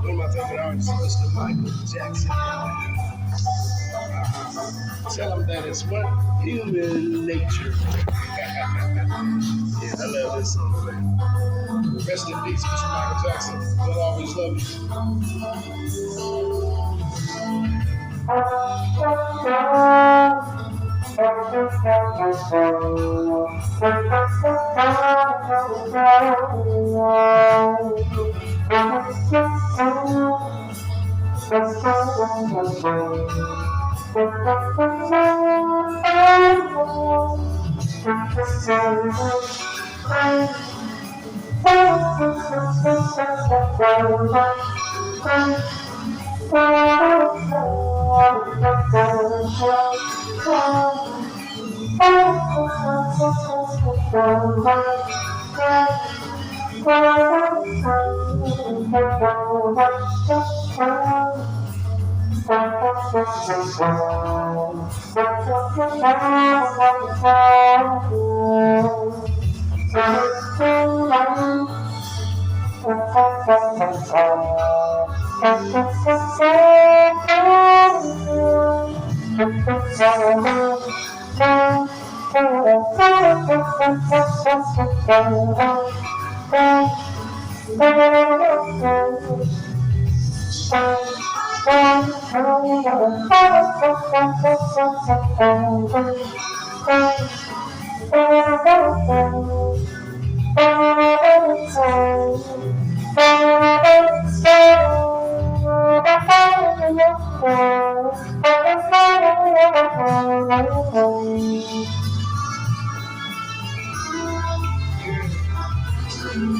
One of my favorite artists, Mr. Michael Jackson. Tell him that it's what? Human nature. Yeah, I love this song, man. Rest in peace, Mr. Michael Jackson. We'll always love you.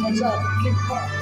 Watch out for the kick.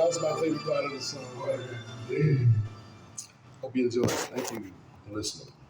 That was my favorite part of the song right there. Hope you enjoy it. Thank you for listening.